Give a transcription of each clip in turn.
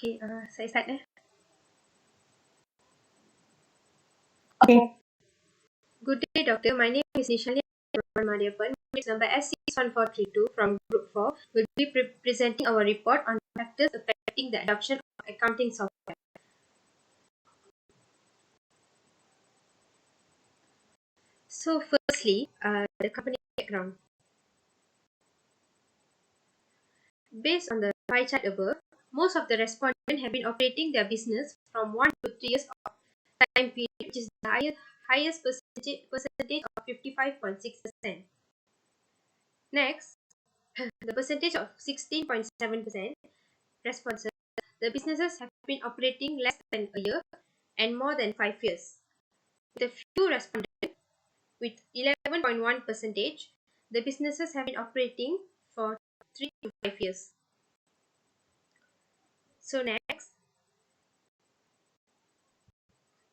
Okay, saya start eh. Okay. Good day, doctor. My name is Nishani Madhyapan. Case number S61432 from Group 4 will be presenting our report on factors affecting the adoption of accounting software. So, firstly, the company background. Based on the pie chart above, most of the respondents have been operating their business from 1 to 3 years of time period, which is the highest percentage of 55.6%. Next, the percentage of 16.7% responses, the businesses have been operating less than a year and more than 5 years. With a few respondents, with 11.1 percentage, the businesses have been operating for 3 to 5 years. So next,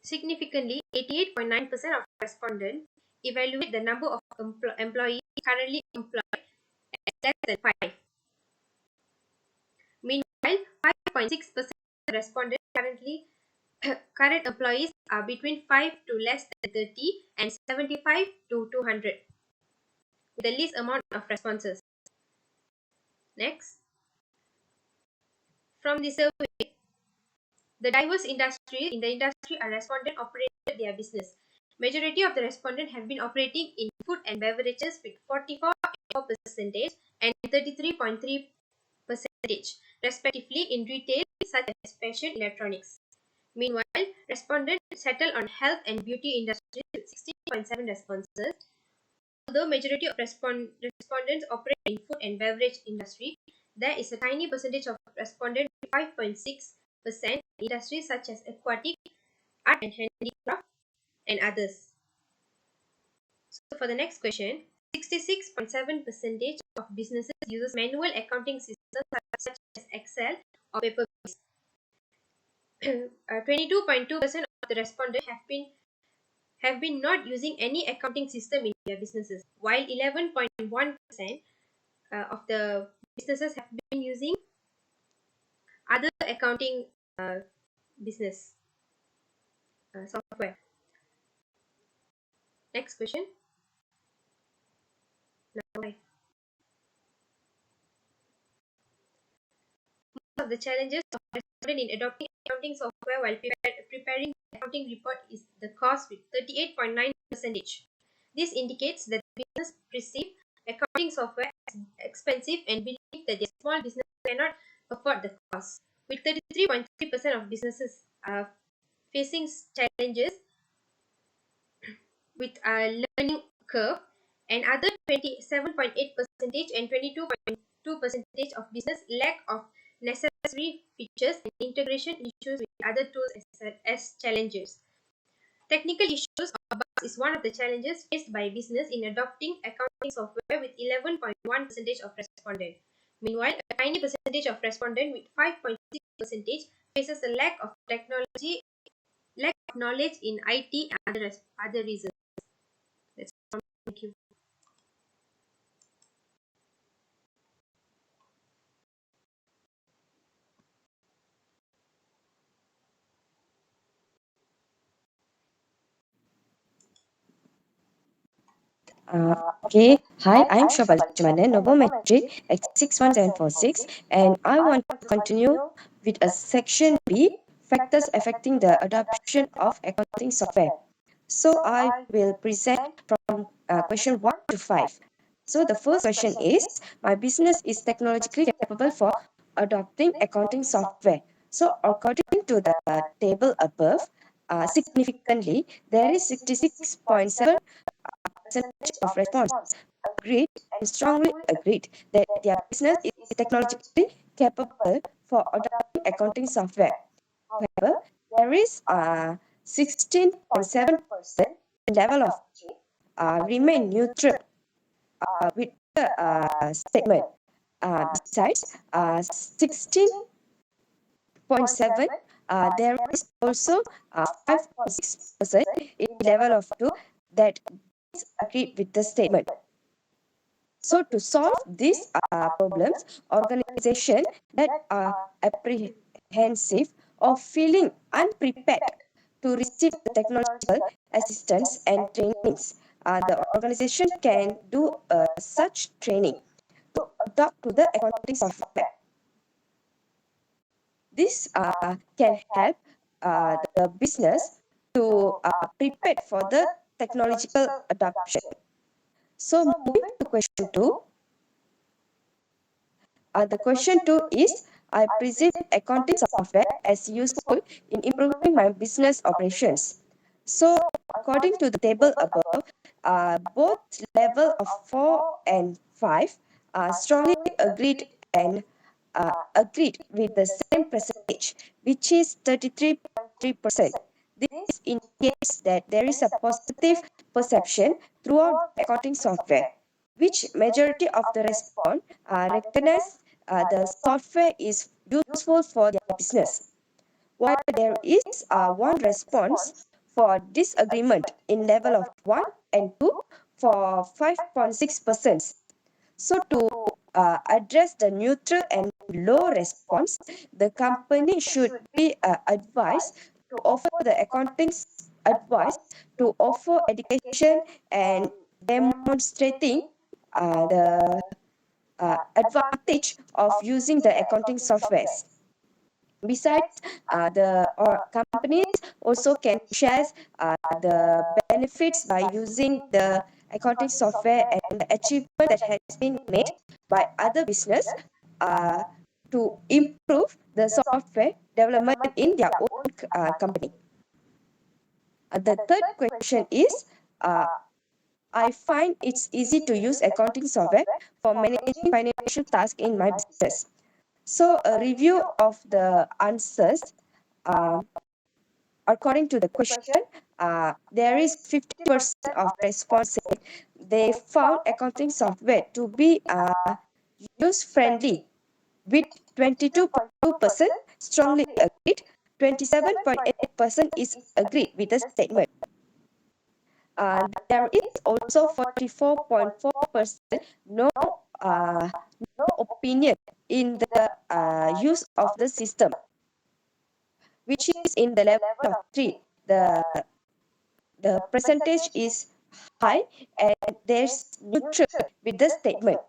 significantly, 88.9% of respondents evaluate the number of employees currently employed as less than 5. Meanwhile, 5.6% of respondents current employees are between 5 to less than 30 and 75 to 200 with the least amount of responses. Next, from the survey, the diverse industry are respondent operated their business. Majority of the respondents have been operating in food and beverages with 44.4% and 33.3% respectively in retail such as fashion electronics. Meanwhile, respondents settled on health and beauty industry with 16.7 responses. Although majority of respondents operate in food and beverage industry, there is a tiny percentage of respondents, 5.6%, in industries such as aquatic, art and handicraft, and others. So for the next question, 66.7% of businesses uses manual accounting systems such as Excel or paper-based. 22.2% of the respondents have been not using any accounting system in their businesses, while 11.1% of the businesses have been using other accounting business software. Next question. Number 5. Most of the challenges of respondent in adopting accounting software while preparing the accounting report is the cost with 38.9%. This indicates that business perceive accounting software as expensive and believe that their small business cannot afford the cost. With 33.3% of businesses facing challenges with a learning curve, and other 27.8% and 22.2% of business lack of necessary features and integration issues with other tools as challenges. Technical issues or bugs is one of the challenges faced by business in adopting accounting software with 11.1% of respondents. Meanwhile, a tiny percentage of respondents with 5.6% faces a lack of knowledge in IT and other reasons. That's all. Thank you. Okay. Hi, I'm Shobal Chamanan, Novometry X61746, and I want to continue with a section B, factors affecting the adoption of accounting software. So I will present from question 1 to 5. So the first question is, my business is technologically capable for adopting accounting software. So according to the table above, significantly, there is 66.7% of response agreed and strongly agreed that their business is technologically capable for adopting accounting software. However, there is 16.7% level of remain neutral with the statement. Besides 16.7, there is also 5.6% in level of 2 that agreed with the statement. So to solve these problems, organization that apprehensive or feeling unprepared to receive the technological assistance and trainings, the organization can do such training to adopt to the accounting software. This can help the business to prepare for the technological adoption. So moving to question 2, the question 2 is, I perceive accounting software as useful in improving my business operations. So according to the table above, both level of 4 and 5 strongly agreed and agreed with the same percentage, which is 33.3%. This indicates that there is a positive perception throughout the accounting software, which majority of the respond recognize the software is useful for their business. While there is one response for disagreement in level of 1 and 2 for 5.6%. So to address the neutral and low response, the company should be advised to offer the accounting advice to offer education and demonstrating the advantage of using the accounting softwares. Besides, the companies also can share the benefits by using the accounting software and the achievement that has been made by other business uh, to improve the software development in their own company. The third question is, I find it's easy to use accounting software for managing financial tasks in my business. So a review of the answers, uh, according to the question, there is 50% of response saying they found accounting software to be use-friendly, with 22.2% strongly agreed, 27.8% is agreed with the statement. There is also 44.4% no, no opinion in the use of the system, which is in the level of 3. The percentage is high and there's neutral with the statement.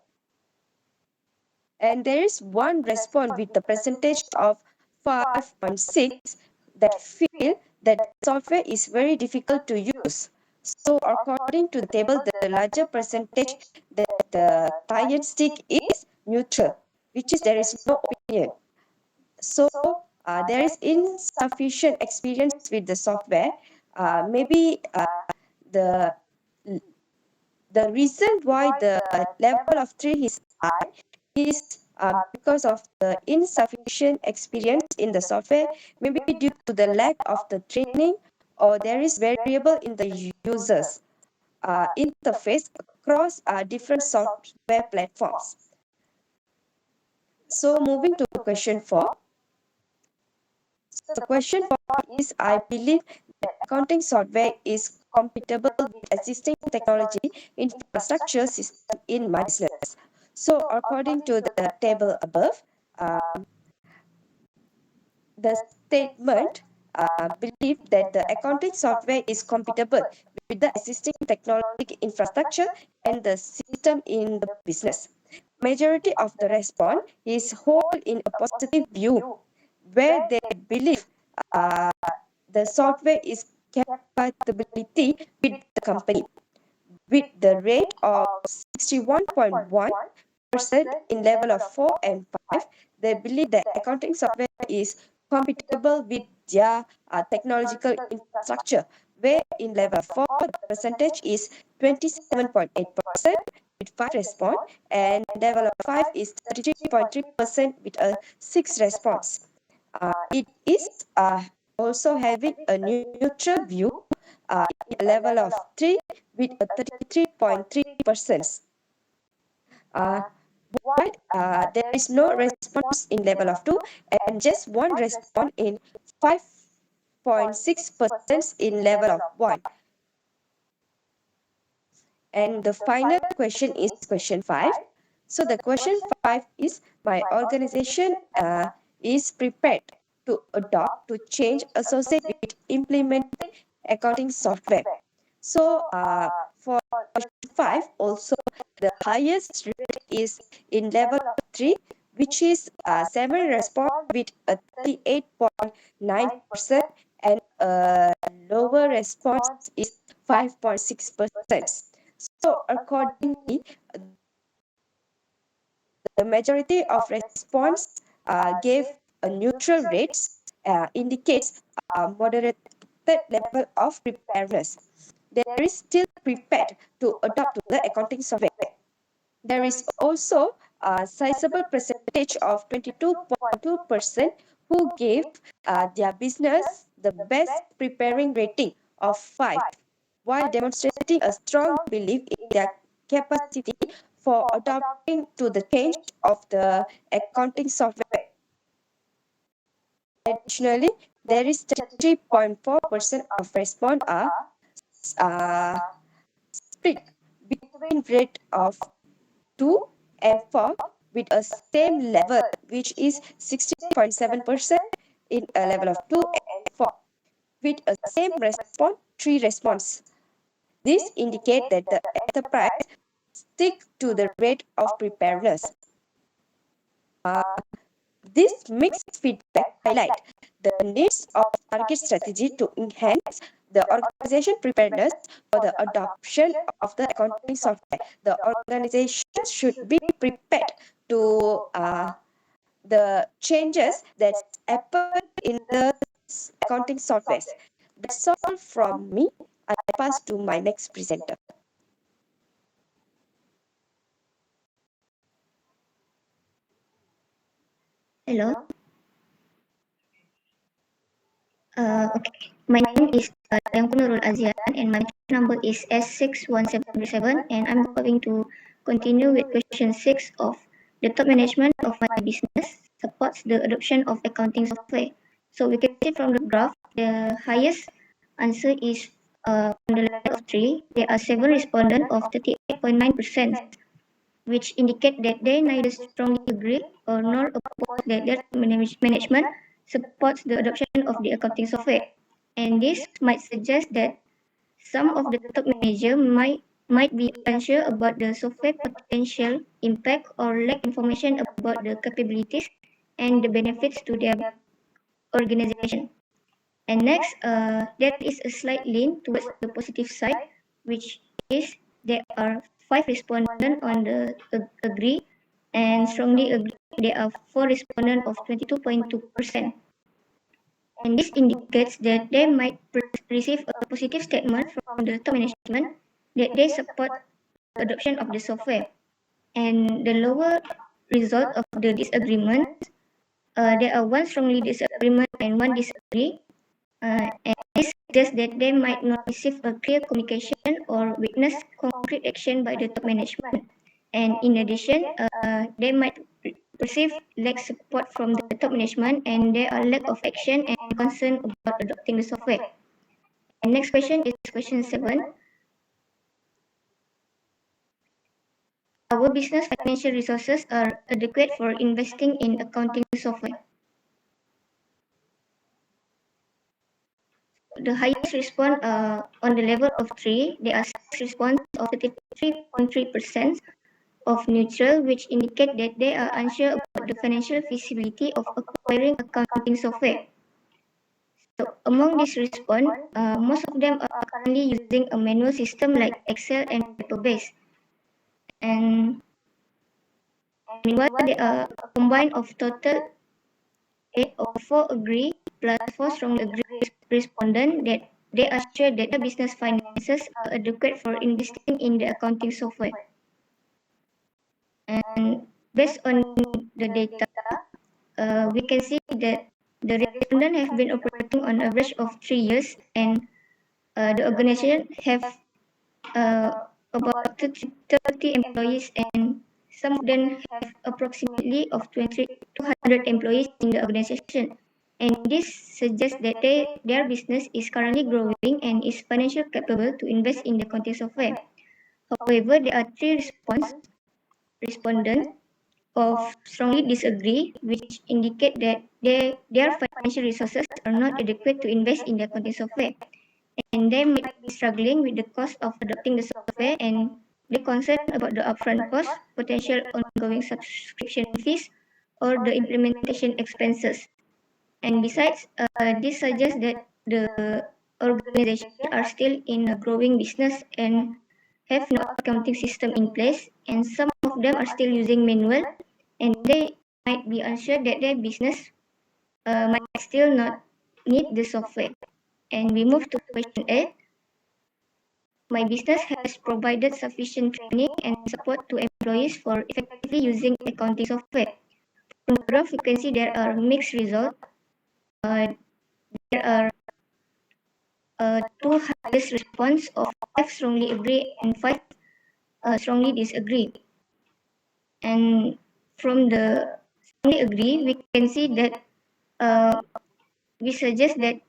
And there is one response with the percentage of 5.6 that feel that software is very difficult to use. So according to the table, the larger percentage that the tired stick is neutral, which is there is no opinion. So there is insufficient experience with the software. Maybe the the reason why the level of 3 is high is because of the insufficient experience in the software, maybe due to the lack of the training, or there is variable in the users interface across different software platforms. So moving to question 4. So the question 4 is, I believe that accounting software is compatible with existing technology infrastructure system in my business. So according to the table above, the statement believe that the accounting software is compatible with the existing technology infrastructure and the system in the business. Majority of the response is hold in a positive view, where they believe uh, the software is compatibility with the company, with the rate of 61.1% in level of 4 and 5. They believe that accounting software is compatible with their technological infrastructure, where in level 4 the percentage is 27.8% with 5 response, and level of 5 is 33.3% with a 6 response. It is also having a neutral view in a level of 3 with a 33.3%. While there is no response in level of 2 and just one response in 5.6% in level of 1. And the final question is question 5. So the question 5 is, my organization is prepared to adopt to change associated with implementing accounting software. So for version 5 also the highest rate is in level 3, which is 7 respond with a 38.9% and lower response is 5.6%. So accordingly, the majority of response gave a neutral rates, indicates a moderated level of preparedness. There is still prepared to adopt to the accounting software. There is also a sizable percentage of 22.2% who gave their business the best preparing rating of 5, while demonstrating a strong belief in their capacity for adapting to the change of the accounting software. Additionally, there is 3.4% of respondents are uh, split between rate of 2 and 4 with a same level, which is 60.7% in a level of 2 and 4 with a same response 3 response. This indicates that the enterprise stick to the rate of preparedness. This mixed feedback highlight the needs of target strategy to enhance the organization preparedness for the adoption of the accounting software. The organization should be prepared to the changes that happen in the accounting software. That's all from me. I pass to my next presenter. Hello. Okay. My name is Tengku Nurul Azian and my number is S61737 and I'm going to continue with question 6 of the top management of my business supports the adoption of accounting software. So we can see from the graph, the highest answer is on the level of 3. There are 7 respondents of 38.9%, which indicate that they neither strongly agree or nor oppose that their management supports the adoption of the accounting software. And this might suggest that some of the top managers might be unsure about the software potential impact or lack information about the capabilities and the benefits to their organization. And next, there is a slight lean towards the positive side, which is there are 5 respondents on the agree and strongly agree. There are 4 respondents of 22.2%. And this indicates that they might receive a positive statement from the top management that they support the adoption of the software. And the lower result of the disagreement, there are one strongly disagreement and one disagree. And this suggests that they might not receive a clear communication or witness concrete action by the top management. And in addition, they might perceive lack support from the top management and there are lack of action and concern about adopting the software. And next question is question 7. Our business financial resources are adequate for investing in accounting software. The highest response on the level of 3, there are 6 response of 33.3% of neutral, which indicate that they are unsure about the financial feasibility of acquiring accounting software. So among these response, most of them are currently using a manual system like Excel and paper-based. And meanwhile, there are a combine of total 8 of 4 agree plus 4 strongly agree respondent that they are sure that their business finances are adequate for investing in the accounting software. And based on the data, we can see that the respondents have been operating on average of 3 years and the organization have about 30 employees and some of them have approximately of 200 employees in the organization. And this suggests that their business is currently growing and is financially capable to invest in the accounting software. However, there are 3 respondents of strongly disagree, which indicate that their financial resources are not adequate to invest in the accounting software, and they might be struggling with the cost of adopting the software, and they're concerned about the upfront cost, potential ongoing subscription fees, or the implementation expenses. And besides, this suggests that the organization are still in a growing business and have no accounting system in place, and some of them are still using manual, and they might be unsure that their business might still not need the software. And we move to question 8. My business has provided sufficient training and support to employees for effectively using accounting software. From the graph, you can see there are mixed results. There are two highest response of 5 strongly agree and 5 strongly disagree. And from the strongly agree, we can see that we suggest that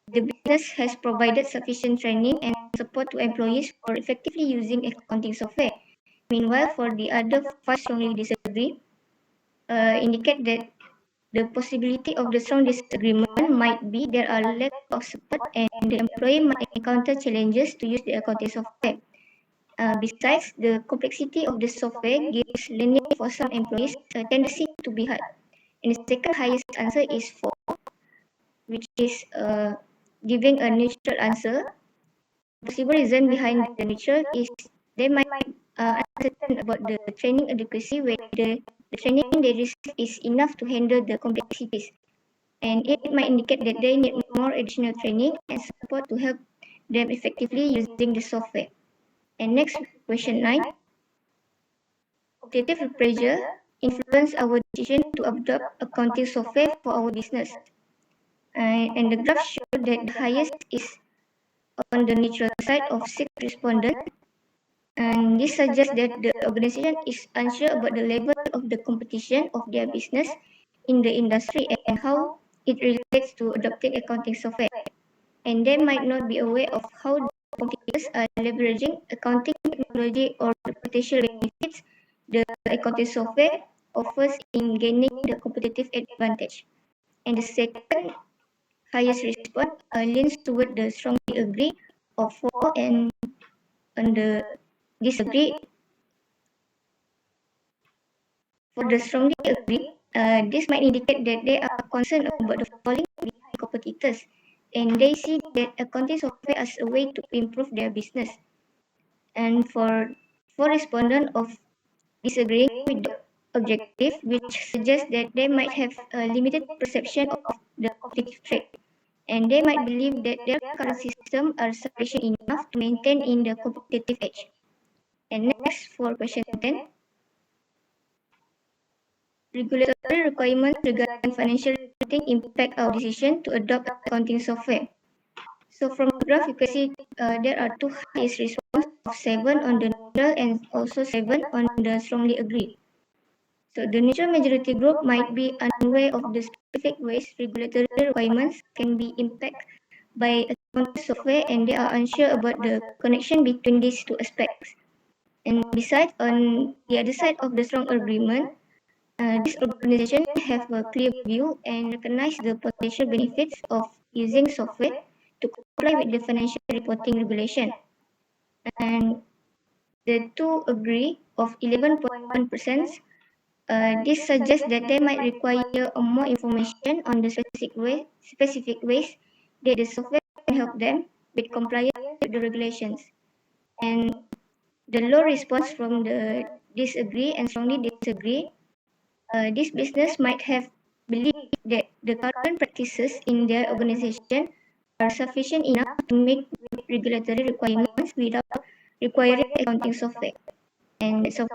the business has provided sufficient training and support to employees for effectively using accounting software. Meanwhile, for the other 5 strongly disagree, indicate that the possibility of the strong disagreement might be there are lack of support and the employee might encounter challenges to use the accounting software. Besides, the complexity of the software gives learning for some employees a tendency to be hard. And the second highest answer is 4, which is giving a neutral answer. The possible reason behind the neutral is they might uncertain about the training adequacy, whether the training they receive is enough to handle the complexities. And it might indicate that they need more additional training and support to help them effectively using the software. And next, question 9. Competitive pressure influence our decision to adopt accounting software for our business. And the graph shows that the highest is on the neutral side of 6 respondents. And this suggests that the organization is unsure about the level of the competition of their business in the industry and how it relates to adopting accounting software. And they might not be aware of how the competitors are leveraging accounting technology or the potential benefits the accounting software offers in gaining the competitive advantage. And the second highest response leans toward the strongly agree of 4 and on the disagree. For the strongly agree, this might indicate that they are concerned about the falling behind competitors and they see that accounting software as a way to improve their business. And for respondents of disagreeing with the objective, which suggests that they might have a limited perception of the competitive threat, and they might believe that their current system are sufficient enough to maintain in the competitive edge. And next, for question 10. Regulatory requirements regarding financial reporting impact our decision to adopt accounting software. So from the graph, you can see there are two highest response of 7 on the neutral and also 7 on the strongly agree. So the neutral majority group might be unaware of the specific ways regulatory requirements can be impacted by accounting software and they are unsure about the connection between these two aspects. And besides, on the other side of the strong agreement, this organization have a clear view and recognize the potential benefits of using software to comply with the financial reporting regulation. And the two agree of 11.1%. This suggests that they might require more information on the specific ways that the software can help them with compliance with the regulations. And the low response from the disagree and strongly disagree, this business might have believed that the current practices in their organization are sufficient enough to meet regulatory requirements without requiring accounting software. And so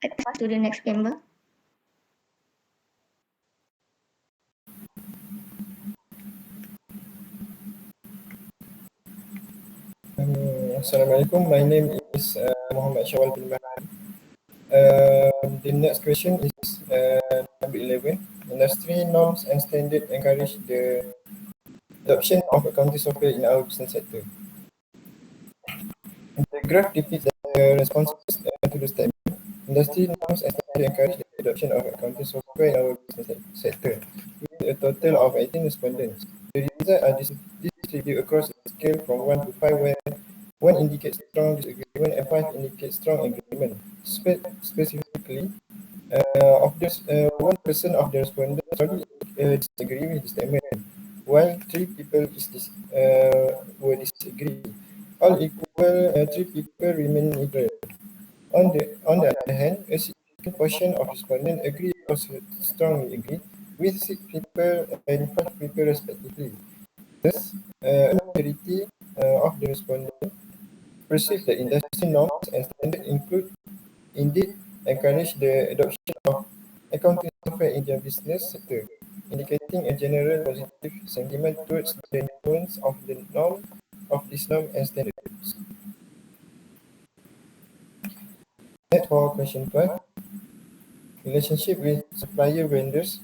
I pass to the next member. Assalamualaikum. My name is Muhammad Shawal bin Mahdi. The next question is number 11. Industry norms and standards encourage the adoption of accounting software in our business sector. The graph depicts the responses to the statement. Industry norms and standards encourage the adoption of accounting software in our business sector, with a total of 18 respondents. The results are distributed across a scale from 1 to 5, where 1 indicates strong disagreement and 5 indicates strong agreement. Specifically, of this, 1% of the respondents strongly disagree with the statement, while 3 people were disagree. All equal, 3 people remain neutral. On the other hand, a significant portion of respondents agree or strongly agree, with 6 people and 5 people respectively. Thus, a majority of the respondents perceive that industry norms and standards indeed encourage the adoption of accounting software in their business sector, indicating a general positive sentiment towards the influence of this norm and standards. Next, for question 5, relationship with supplier vendors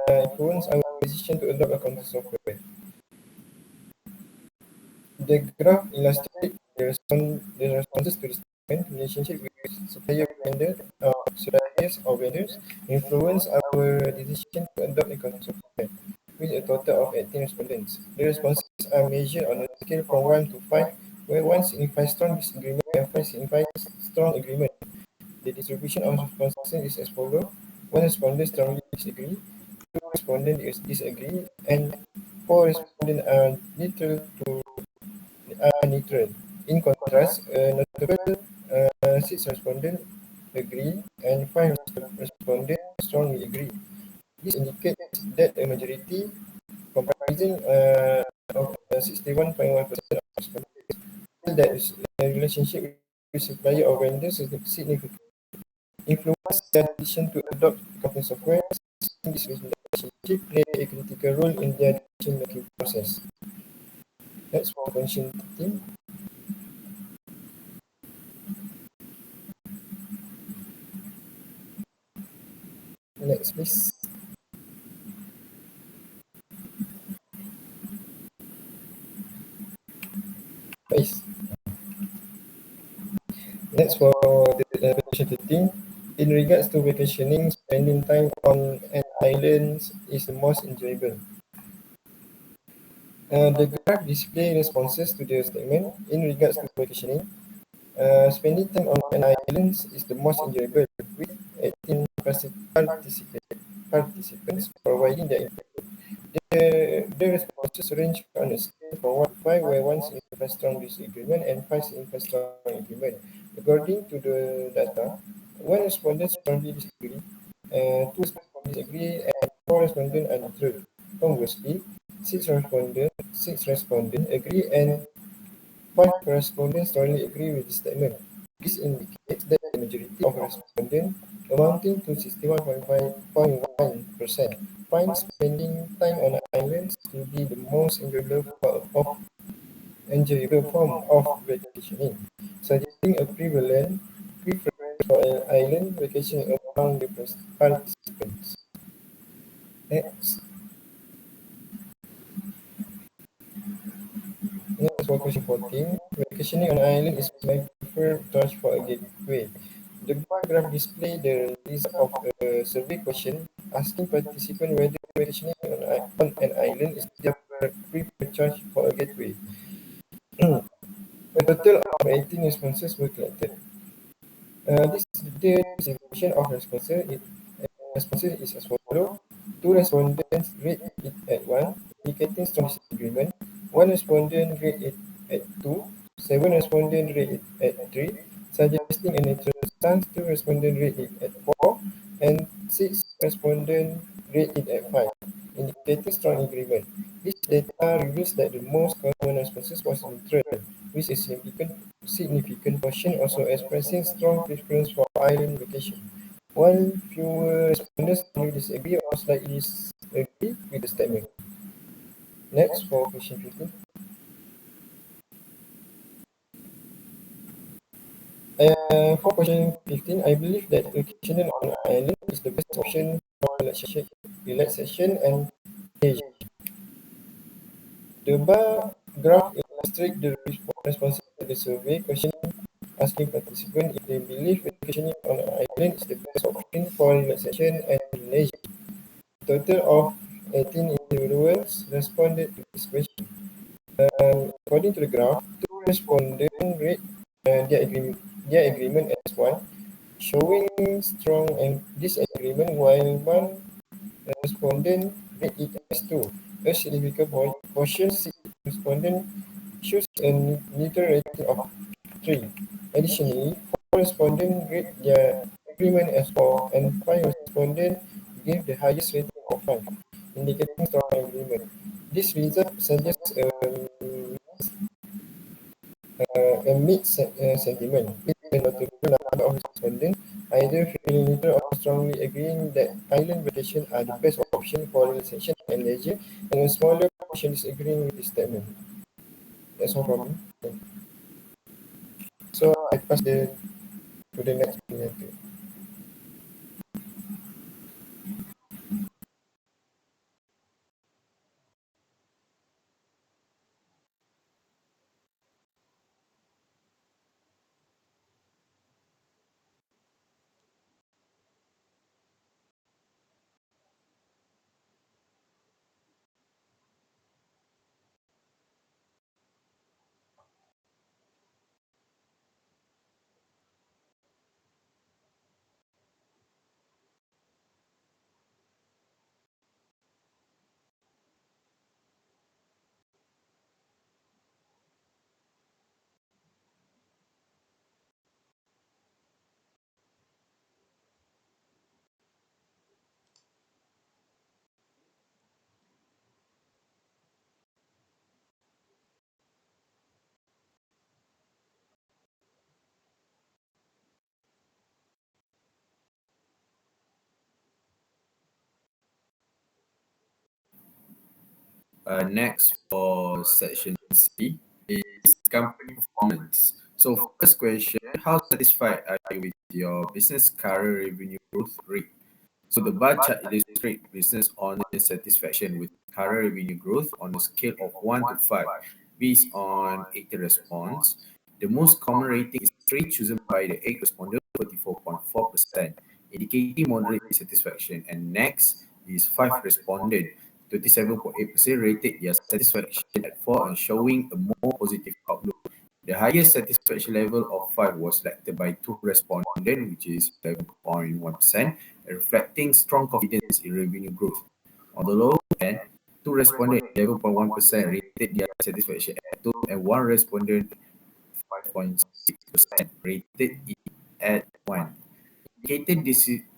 influence our decision to adopt accounting software. The graph illustrates the responses to the statement relationship with suppliers or vendors influence our decision to adopt accounting software, with a total of 18 respondents. The responses are measured on a scale from 1 to 5, where 1 signifies strong disagreement and 5 signifies strong agreement. The distribution of responses is as follows: 1 respondent strongly disagree, 2 respondents disagree, and 4 respondents are neutral. In contrast, notable 6 respondents agree and 5 respondents strongly agree. This indicates that a majority, comprising of 61.1% of respondents, feel that a relationship with supplier or vendors is significant influence their decision to adopt accounting software. This relationship play a critical role in their decision-making process. Next, for question 13. Next, please. Please. Next, for the question 13. In regards to vacationing, spending time on an island is the most enjoyable. The graph displays responses to the statement. In regards to vacationing, spending time on an island is the most enjoyable, with 18 participants providing their input. The responses range on a scale from 1 to 5, where 1 signifies strong disagreement and 5 signifies strong agreement. According to the data, 1 respondent strongly disagree, 2 respondents disagree, and 4 respondents are neutral. Conversely, 6 respondents agree and 5 respondents strongly agree with the statement. This indicates that the majority of respondents, amounting to 61.1%, find spending time on islands to be the most enjoyable form of vacationing, suggesting a preference for an island vacation among the participants. Next. Next, for question 14. Vacationing on an island is my preferred choice for a gateway. The bar graph displays the result of a survey question asking participants whether vacationing on an island is their preferred choice for a gateway. A total of 18 responses were collected. The distribution of responses is as follows. 2 respondents rate it at 1, indicating strong disagreement. 1 respondent rate it at 2, 7 respondents rate it at 3, suggesting a neutral stance. 2 respondents rate it at 4, and 6 respondents rate it at 5, indicating strong agreement. This data reveals that the most common responses was neutral, with a significant portion also expressing strong preference for island vacation, while fewer respondents strongly disagree or slightly disagree with the statement. Next, for question 15. For question 15, I believe that vacationing on an island is the best option for relaxation and leisure. The bar graph illustrates the responses to the survey question asking participants if they believe vacationing on an island is the best option for relaxation and leisure. A total of 18 individuals responded to this question. According to the graph, two respondents rate their agreement as 1, showing strong disagreement, while one respondent rate it as 2. A significant portion, 6 respondents choose a neutral rating of 3. Additionally, 4 respondents rate their agreement as 4, and 5 respondents gave the highest rating of 5, indicating strong agreement. This result suggests a mixed sentiment, with a notable number of respondents either feeling neutral or strongly agreeing that island vacations are the best option for relaxation and leisure, and a smaller portion disagreeing with this statement. That's all from me. So I pass to the next presenter. Next for section C is company performance. So first question, how satisfied are you with your business current revenue growth rate? So the bar chart illustrates business owner satisfaction with current revenue growth on a scale of 1 to 5 based on 80 response. The most common rating is 3, chosen by the 8 respondents, 44.4%, indicating moderate satisfaction. And next is 5 respondent, 27.8% rated their satisfaction at 4 and showing a more positive outlook. The highest satisfaction level of 5 was selected by 2 respondents, which is 11.1%, reflecting strong confidence in revenue growth. On the low end, 2 respondents, 11.1%, rated their satisfaction at 2, and 1 respondent, 5.6%, rated it at 1, indicating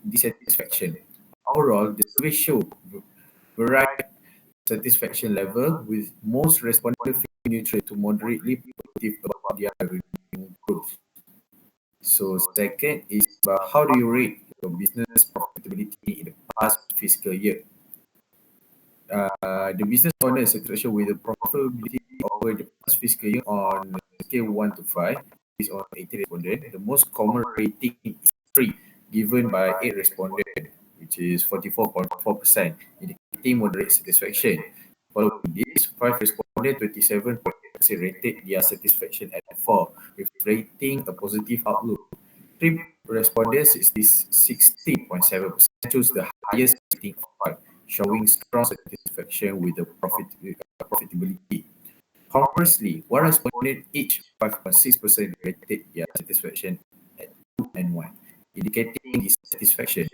dissatisfaction. Overall, the survey showed varied satisfaction level, with most respondents feeling neutral to moderately positive about their revenue growth. So second is about how do you rate your business profitability in the past fiscal year? The business owner is satisfaction with the profitability over the past fiscal year on a scale 1 to 5 based on 80 respondents. The most common rating is 3, given by 8 respondents, which is 44.4%, indicating moderate satisfaction. Following this, 5 respondents, 27.8%, rated their satisfaction at 4, reflecting a positive outlook. 3 respondents, 60.7%, chose the highest rating of 5, showing strong satisfaction with the profitability. Conversely, 1 respondent, each 5.6%, rated their satisfaction at 2 and 1, indicating dissatisfaction.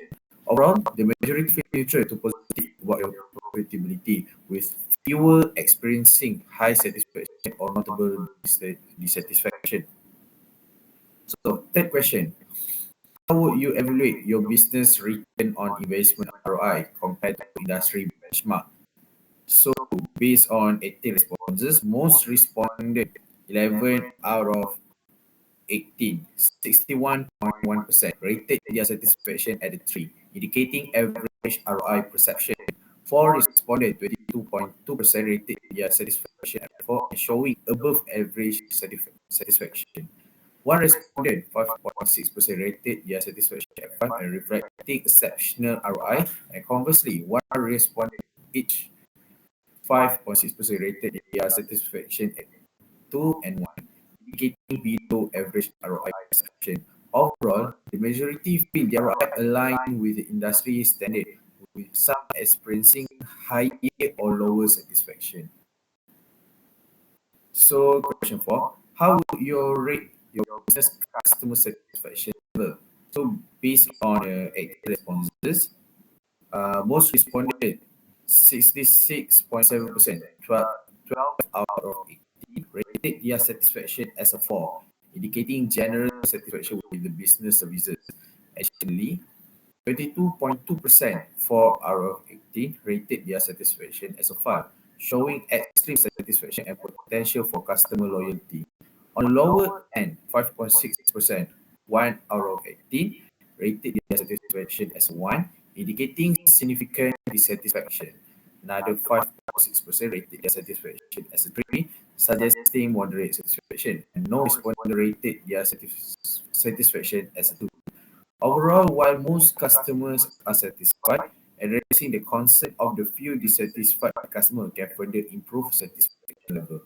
Overall, the majority feel neutral to positive about your profitability, with fewer experiencing high satisfaction or notable dissatisfaction. So, third question, how would you evaluate your business return on investment ROI compared to industry benchmark? So, based on 80 responses, most responded 11 out of 18, 61.1%, rated their satisfaction at a 3, indicating average ROI perception. 4 responded, 22.2%, rated their satisfaction at 4, and showing above average satisfaction. 1 respondent, 5.6%, rated their satisfaction at 5 and reflecting exceptional ROI. And conversely, 1 respondent, each 5.6%, rated their satisfaction at 2 and 1, indicating below average ROI perception. Overall, the majority feel the ROI aligned with the industry standard, with some experiencing higher or lower satisfaction. So, question 4, how would you rate your business customer satisfaction level? So, based on active responses, most responded 66.7%, 12 out of 18 rated their satisfaction as a 4, indicating general satisfaction with the business services. Additionally, 22.2%, 4 out of 18 rated their satisfaction as a 5, showing extreme satisfaction and potential for customer loyalty. On the lower end, 5.6%, 1 out of 18 rated their satisfaction as a 1, indicating significant dissatisfaction. Another 5.6% rated their satisfaction as a 3, suggesting moderate satisfaction. And no responder rated their satisfaction as a 2. Overall, while most customers are satisfied, addressing the concern of the few dissatisfied customers can further improve satisfaction level.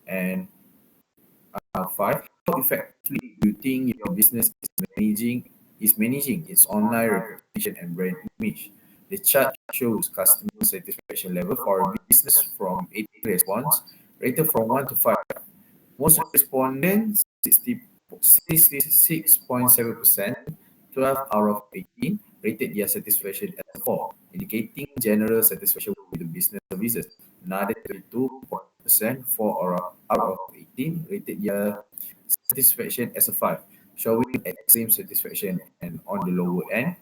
And 5, how effectively do you think your business is managing its online reputation and brand image? The chart shows customer satisfaction level for a business from 80 response, rated from 1 to 5. Most respondents, 66.7%, 12 out of 18, rated their satisfaction as 4, indicating general satisfaction with the business services. Another 32%, 4 out of 18, rated their satisfaction as a 5, showing extreme satisfaction. And on the lower end,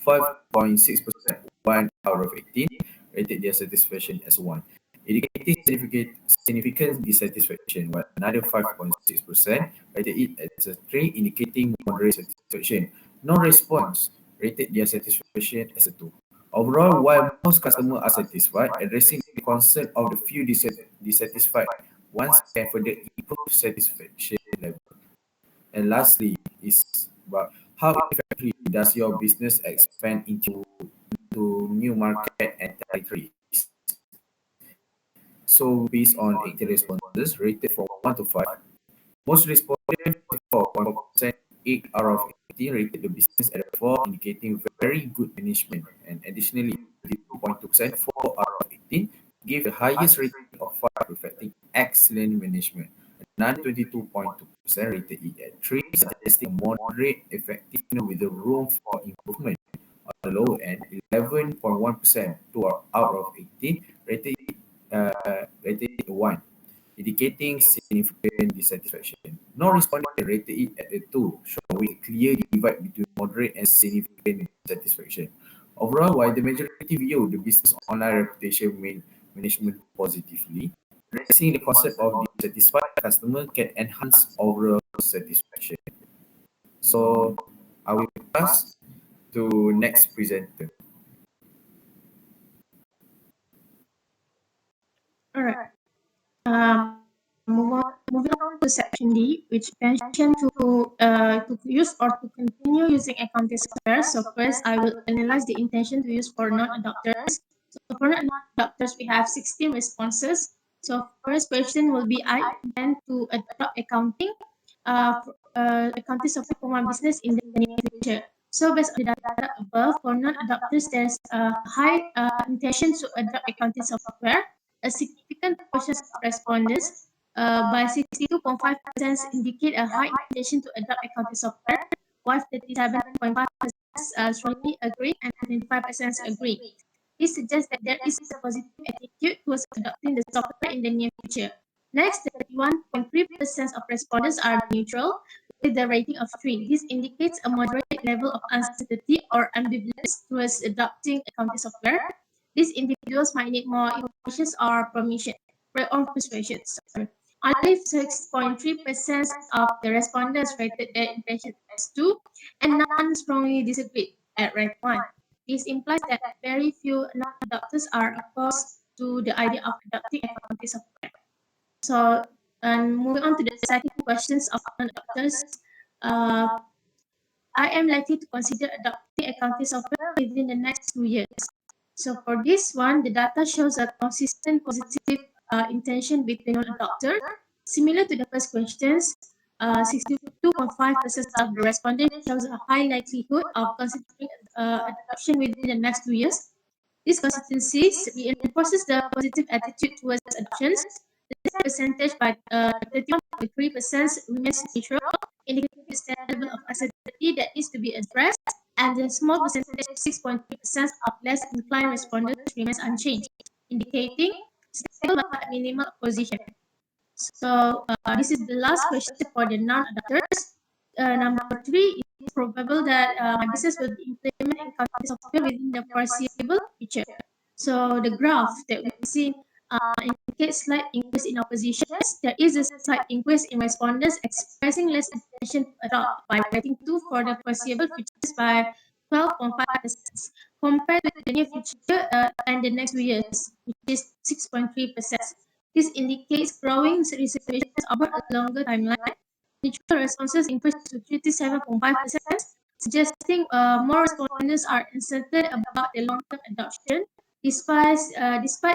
5.6%, 1 out of 18, rated their satisfaction as 1, indicating significant dissatisfaction, while another 5.6% rated it as a 3, indicating moderate satisfaction. No response rated their satisfaction as a 2. Overall, while most customers are satisfied, addressing the concern of the few dissatisfied ones can further improve satisfaction level. And lastly, is about how effectively does your business expand into new market and territories? So based on 80 responses rated from 1 to 5, most responded 44.4%, 8 out of 18 rated the business at a 4, indicating very good management. And additionally, 32.2%, 4 out of 18 gave the highest rating of 5, reflecting excellent management. Another 22.2% rated it at 3, suggesting moderate effectiveness with the room for improvement. On the lower end, 11.1%, 2 out of 18 rated it 1, indicating significant dissatisfaction. No respondent rated it at a 2, showing a clear divide between moderate and significant dissatisfaction. Overall, while the majority view the business online reputation management positively, addressing the concept of dissatisfied customer can enhance overall satisfaction. So I will pass to next presenter. All right. Moving on to section D, which mentioned to use or to continue using accounting software. So first, I will analyze the intention to use for non-adopters. So for non-adopters, we have 16 responses. So first question will be, I intend to adopt accounting software for my business in the near future. So based on the data above, for non-adopters, there's a high intention to adopt accounting software. A significant portion of respondents, by 62.5%, indicate a high intention to adopt accounting software, while 37.5% strongly agree and 25% agree. This suggests that there is a positive attitude towards adopting the software in the near future. Next, 31.3% of respondents are neutral with the rating of 3. This indicates a moderate level of uncertainty or ambivalence towards adopting accounting software. These individuals might need more information or persuasion. Sorry. Only 6.3% of the respondents rated their intention as 2, and none strongly disagreed at rank 1. This implies that very few non-adopters are opposed to the idea of adopting accounting software. So, and moving on to the second questions of non-adopters, I am likely to consider adopting accounting software within the next 2 years. So for this one, the data shows a consistent positive intention between non-adopter. Similar to the first questions, 62.5% of the respondents shows a high likelihood of considering adoption within the next 2 years. This consistency reinforces the positive attitude towards adoptions. This percentage by 31.3% remains neutral, indicating the standard level of uncertainty that needs to be addressed, and the small percentage, 6.3% of less inclined respondents, remains unchanged, indicating stable but minimal opposition. So this is the last question for the non-adopters. Number 3, it's probable that my business will be implementing accounting software within the foreseeable future. So the graph that we see indicates slight increase in oppositions. There is a slight increase in respondents expressing less intention to adopt by rating 2 for the foreseeable futures by 12.5% compared with the near future and the next 2 years, which is 6.3%. This indicates growing reservations over a longer timeline. Neutral responses increased to 37.5%, suggesting more respondents are uncertain about the long-term adoption. Despite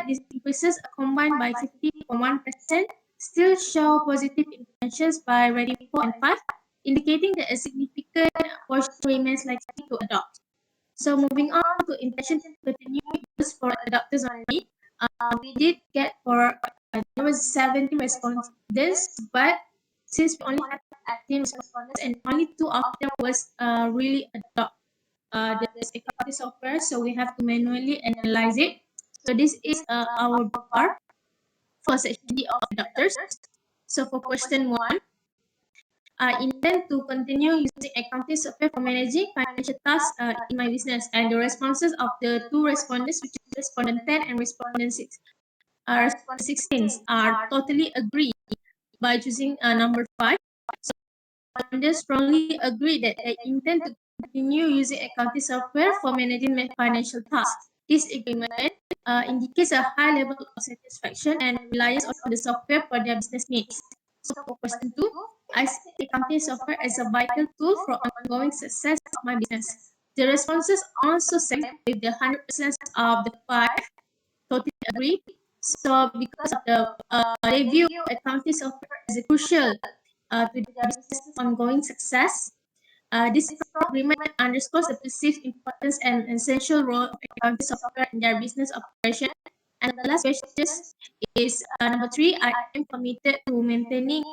these increases, combined by 50.1%, still show positive intentions by rating 4 and 5, indicating that a significant portion remains likely to adopt. So moving on to intention to continue use for adopters only, we did get for there was 17 respondents, but since we only had 18 respondents and only 2 of them was really adopt the security software, so we have to manually analyze it. So this is our bar for section D of adopters. So for question 1, I intend to continue using accounting software for managing financial tasks in my business, and the responses of the 2 respondents, which is respondent 10 and respondent 16, are totally agree by choosing number 5. So respondents strongly agree that they intend to continue using accounting software for managing financial tasks. This agreement indicates a high level of satisfaction and reliance on the software for their business needs. So for question 2, I see accounting software as a vital tool for ongoing success of my business. The responses also say with the 100% of the 5 totally agree. So because of the they view accounting software as a crucial to their business ongoing success. This agreement underscores the perceived importance and essential role of accounting software in their business operation. And the last question is number 3. I am committed to maintaining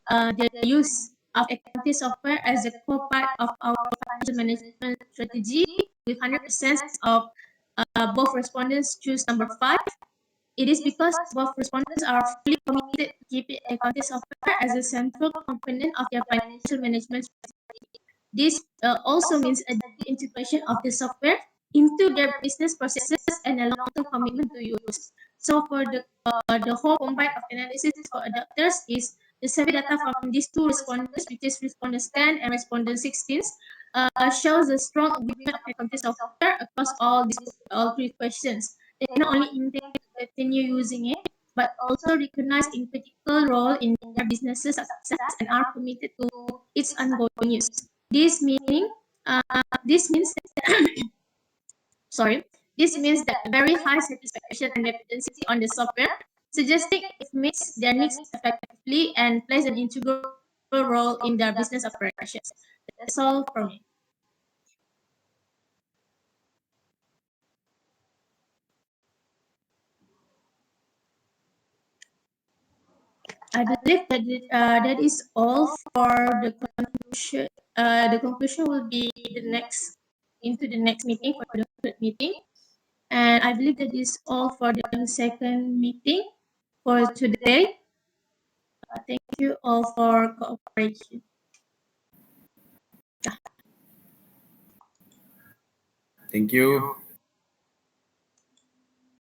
the use of accounting software as a core part of our financial management strategy, with 100% of both respondents choose number 5. It is because both respondents are fully committed to keeping accounting software as a central component of their financial management strategy. This also means a deep integration of the software into their business processes and a long-term commitment to use. So for the whole combined of analysis for adopters is the survey data from these 2 respondents, which is respondents 10 and respondent 16, shows a strong agreement of accounting software across all 3 questions. They not only intend to continue using it, but also recognize its critical role in their business's success and are committed to its ongoing use. This meaning, this means that, sorry, this means that very high satisfaction and dependency on the software, suggesting it meets their needs effectively and plays an integral role in their business operations. That's all from me. I believe that that is all for the conclusion. The conclusion will be into the next meeting for the third meeting, and I believe that is all for the second meeting for today. Thank you all for cooperation. Thank you.